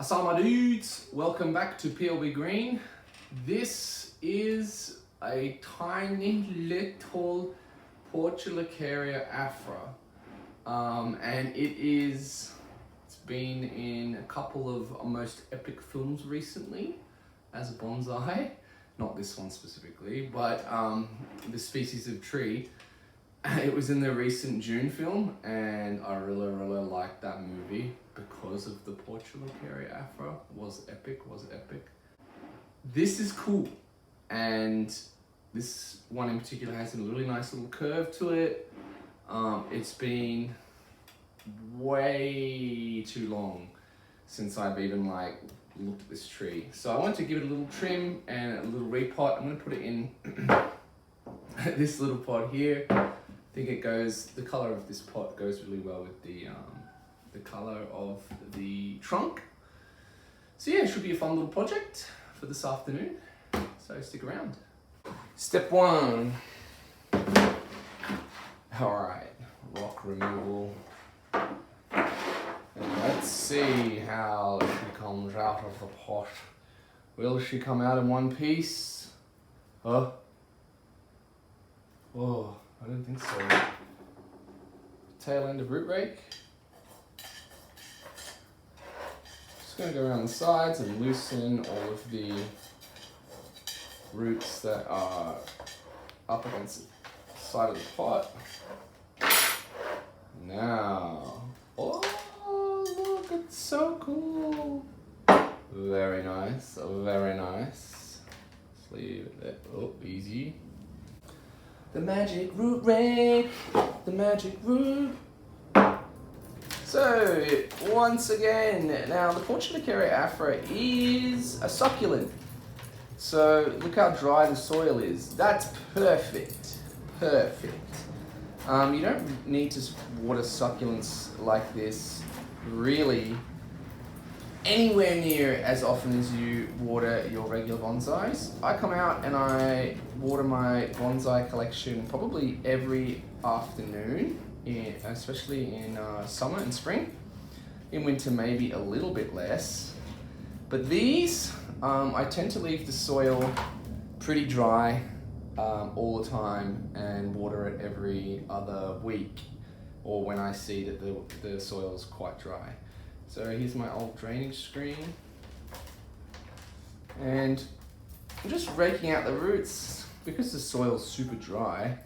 Assalamu dudes, welcome back to PLB Green. This is a tiny little portulacaria afra, and it's been in a couple of most epic films recently as a bonsai. Not this one specifically, but the species of tree. It was in the recent Dune film, and I really liked that movie because of the portulacaria afra. Was epic. This is cool, and this one in particular has a really nice little curve to it. It's been way too long since I've even looked at this tree, so I wanted to give it a little trim and a little repot. I'm going to put it in this little pot here. I think the color of this pot goes really well with the color of the trunk. So yeah, it should be a fun little project for this afternoon. So stick around. Step one. All right, rock removal. And let's see how she comes out of the pot. Will she come out in one piece? Oh, I don't think so. Tail end of root rake. Just going to go around the sides and loosen all of the roots that are up against the side of the pot. Now, oh look, it's so cool. Very nice, very nice. Just leave it there. Oh, easy. The magic root rake, the magic root. So, once again, now the portulacaria afra is a succulent. So, look how dry the soil is. That's perfect, perfect. You don't need to water succulents like this really anywhere near as often as you water your regular bonsais. I come out and I water my bonsai collection probably every afternoon, especially in summer and spring. In winter maybe a little bit less. But these, I tend to leave the soil pretty dry all the time and water it every other week, or when I see that the soil is quite dry. So here's my old drainage screen, and I'm just raking out the roots because the soil's super dry.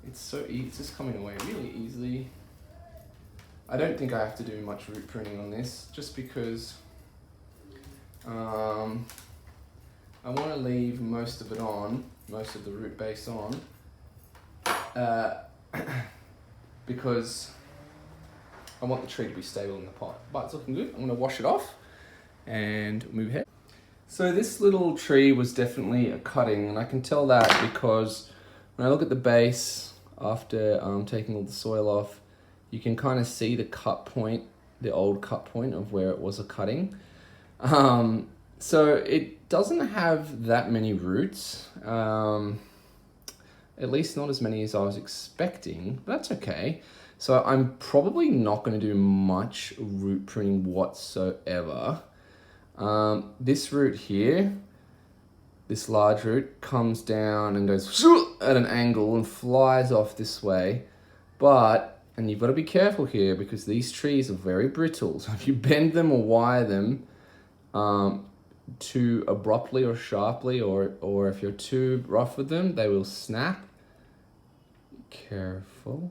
It's just coming away really easily. I don't think I have to do much root pruning on this, just because I want to leave most of it on, most of the root base on, because I want the tree to be stable in the pot. But it's looking good. I'm going to wash it off and move ahead. So this little tree was definitely a cutting, and I can tell that because when I look at the base after taking all the soil off, you can kind of see the cut point, the old cut point of where it was a cutting. So it doesn't have that many roots, at least not as many as I was expecting, but that's okay. So I'm probably not going to do much root pruning whatsoever. This root here, this large root, comes down and goes at an angle and flies off this way. And you've got to be careful here because these trees are very brittle. So if you bend them or wire them too abruptly or sharply, or if you're too rough with them, they will snap. Careful.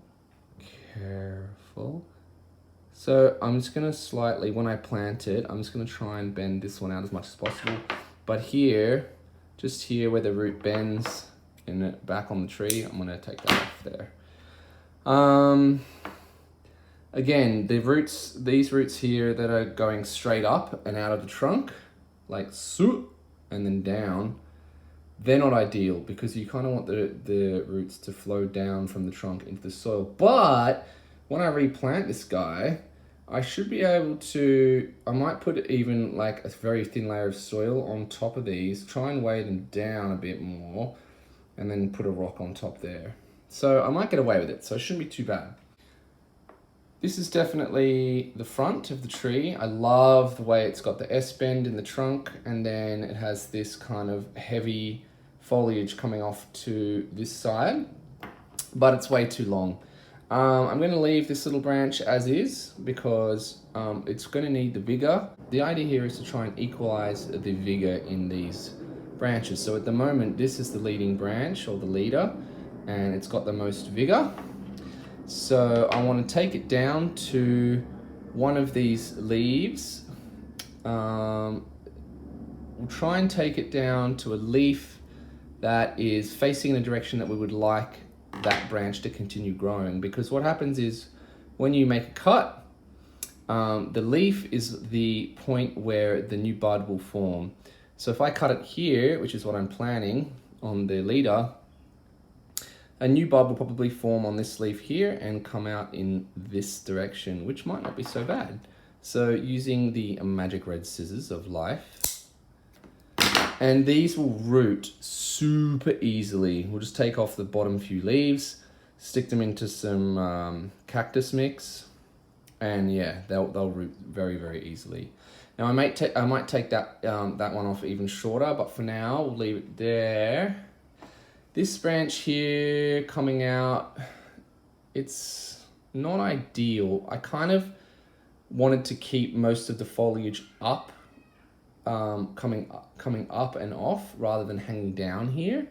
So I'm just going to slightly, when I plant it, I'm just going to try and bend this one out as much as possible. But here, just here where the root bends in it back on the tree, I'm going to take that off there. Again, these roots here that are going straight up and out of the trunk, like and then down, they're not ideal because you kind of want the roots to flow down from the trunk into the soil. But when I replant this guy, I should be able to, I might put even like a very thin layer of soil on top of these, try and weigh them down a bit more, and then put a rock on top there. So I might get away with it, so it shouldn't be too bad. This is definitely the front of the tree. I love the way it's got the S-bend in the trunk, and then it has this kind of heavy foliage coming off to this side, but it's way too long. I'm going to leave this little branch as is because it's going to need the vigor. The idea here is to try and equalize the vigor in these branches. So at the moment, this is the leading branch, or the leader, and it's got the most vigor. So I want to take it down to one of these leaves. We'll try and take it down to a leaf that is facing in the direction that we would like that branch to continue growing. Because what happens is when you make a cut, the leaf is the point where the new bud will form. So if I cut it here, which is what I'm planning on the leader, a new bud will probably form on this leaf here and come out in this direction, which might not be so bad. So using the magic red scissors of life, and these will root super easily. We'll just take off the bottom few leaves, stick them into some cactus mix, and yeah, they'll root very, very easily. Now I might take that that one off even shorter, but for now we'll leave it there. This branch here coming out, it's not ideal. I kind of wanted to keep most of the foliage up, coming up and off rather than hanging down here.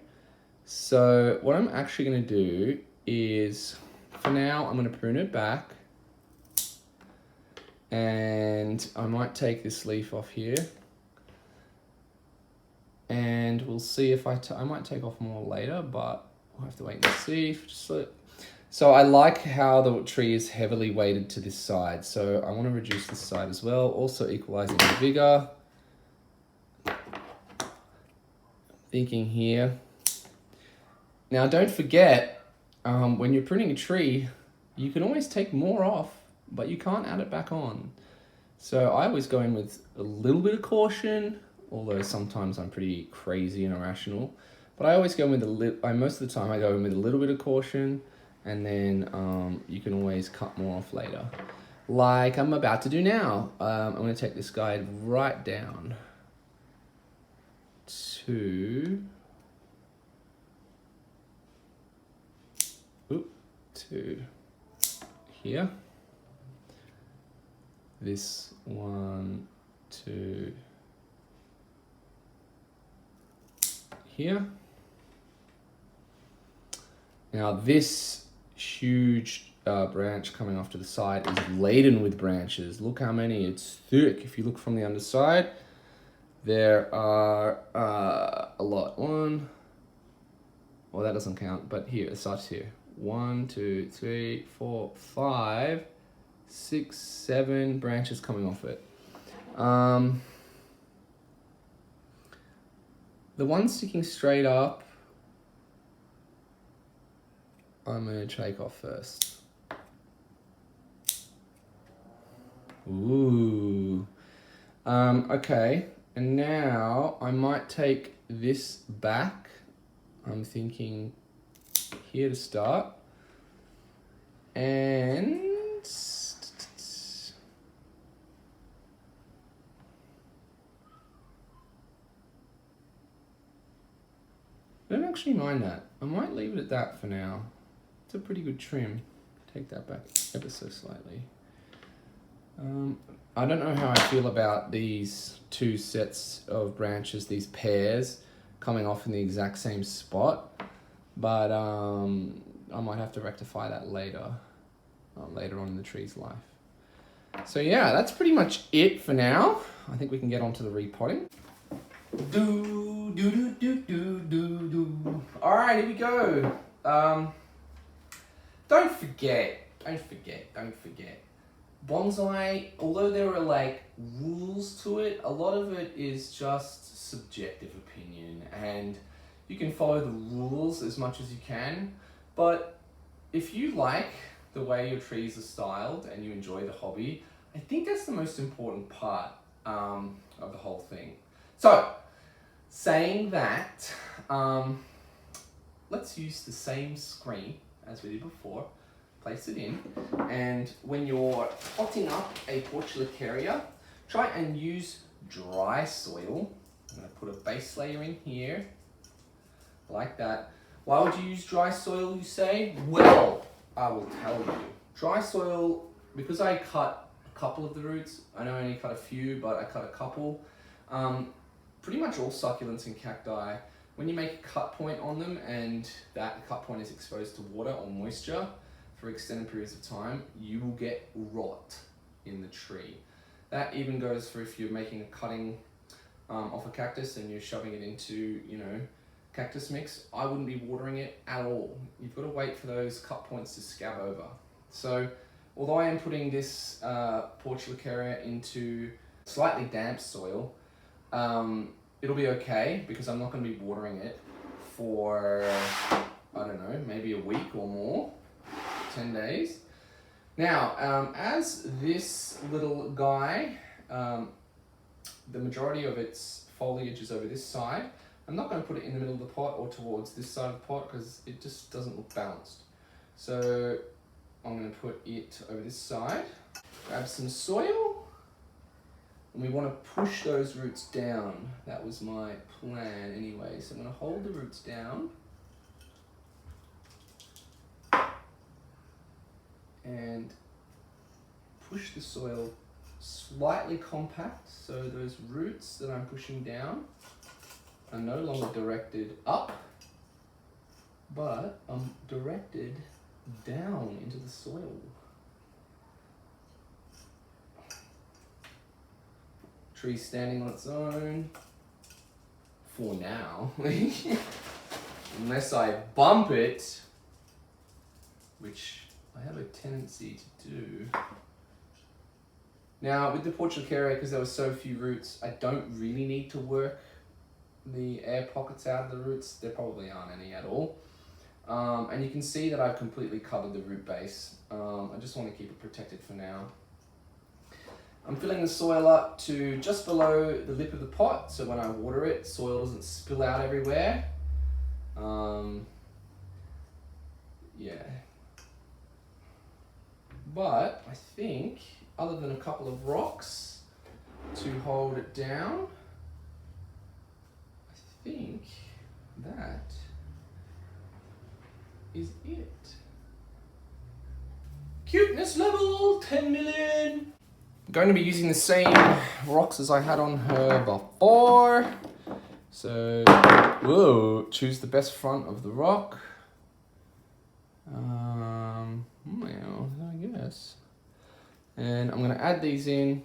So what I'm actually going to do is, for now, I'm going to prune it back, and I might take this leaf off here. And we'll see if I might take off more later, but we'll have to wait and see. So I like how the tree is heavily weighted to this side. So I want to reduce this side as well, also equalizing the vigor. Thinking here. Now don't forget, when you're pruning a tree, you can always take more off, but you can't add it back on. So I always go in with a little bit of caution, although sometimes I'm pretty crazy and irrational. But I always go in with most of the time I go in with a little bit of caution, and then you can always cut more off later. Like I'm about to do now. I'm going to take this guide right down to here. This one to here. Now this huge branch coming off to the side is laden with branches. Look how many, it's thick. If you look from the underside, there are a lot. Well, that doesn't count, but here, it starts here. 1, 2, 3, 4, 5, 6, 7 branches coming off it. The one sticking straight up, I'm going to take off first. Ooh. Okay, and now I might take this back. I'm thinking here to start. And I don't actually mind that. I might leave it at that for now. It's a pretty good trim. Take that back ever so slightly. I don't know how I feel about these two sets of branches, these pairs coming off in the exact same spot, but I might have to rectify that later on in the tree's life. So yeah, that's pretty much it for now. I think we can get on to the repotting. All right, here we go. Don't forget. Bonsai, although there are like rules to it, a lot of it is just subjective opinion, and you can follow the rules as much as you can. But if you like the way your trees are styled and you enjoy the hobby, I think that's the most important part of the whole thing. So, saying that, let's use the same screen as we did before. place it in. And when you're potting up a portulacaria, try and use dry soil. I'm going to put a base layer in here, like that. Why would you use dry soil, you say? Well, I will tell you. Dry soil, because I cut a couple of the roots, I know I only cut a few, but I cut a couple. Pretty much all succulents and cacti, when you make a cut point on them and that cut point is exposed to water or moisture for extended periods of time, you will get rot in the tree. That even goes for if you're making a cutting off a cactus and you're shoving it into, cactus mix. I wouldn't be watering it at all. You've got to wait for those cut points to scab over. So, although I am putting this portulacaria into slightly damp soil, it'll be okay because I'm not going to be watering it for, I don't know, maybe a week or more, 10 days. Now, as this little guy, the majority of its foliage is over this side, I'm not going to put it in the middle of the pot or towards this side of the pot because it just doesn't look balanced. So I'm going to put it over this side, grab some soil, and we want to push those roots down. That was my plan anyway. So I'm going to hold the roots down and push the soil slightly compact, so those roots that I'm pushing down are no longer directed up, but I'm directed down into the soil. Tree standing on its own for now, unless I bump it, which I have a tendency to do. Now with the portulacaria, because there were so few roots, I don't really need to work the air pockets out of the roots. There probably aren't any at all. And you can see that I've completely covered the root base. I just want to keep it protected for now. I'm filling the soil up to just below the lip of the pot, so when I water it, soil doesn't spill out everywhere. Yeah. But I think, other than a couple of rocks to hold it down, I think that is it. Cuteness level 10 million. I'm going to be using the same rocks as I had on her before. So, whoa, choose the best front of the rock. Well, I guess. And I'm going to add these in,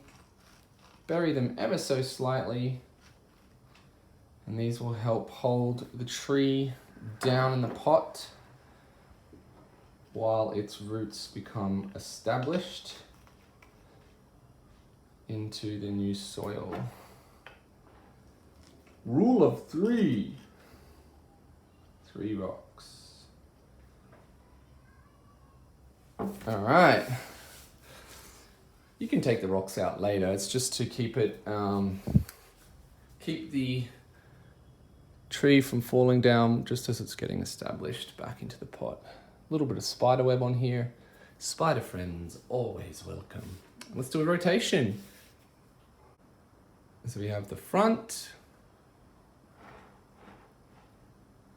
bury them ever so slightly, and these will help hold the tree down in the pot while its roots become established into the new soil. Rule of 3. 3 rocks. All right. You can take the rocks out later. It's just to keep it, keep the tree from falling down just as it's getting established back into the pot. A little bit of spider web on here. Spider friends, always welcome. Let's do a rotation. So we have the front,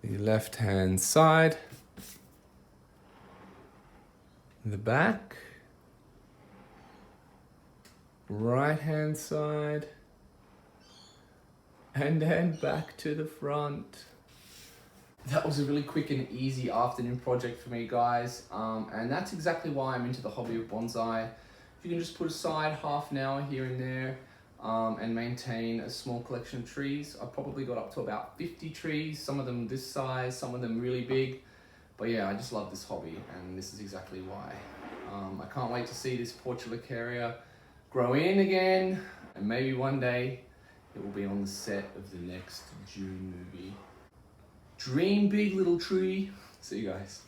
the left-hand side, the back, right-hand side, and then back to the front. That was a really quick and easy afternoon project for me, guys. And that's exactly why I'm into the hobby of bonsai. If you can just put aside half an hour here and there and maintain a small collection of trees. I've probably got up to about 50 trees, some of them this size, some of them really big. But yeah, I just love this hobby, and this is exactly why. I can't wait to see this portulacaria grow in again, and maybe one day it will be on the set of the next Dune movie. Dream big, little tree. See you guys.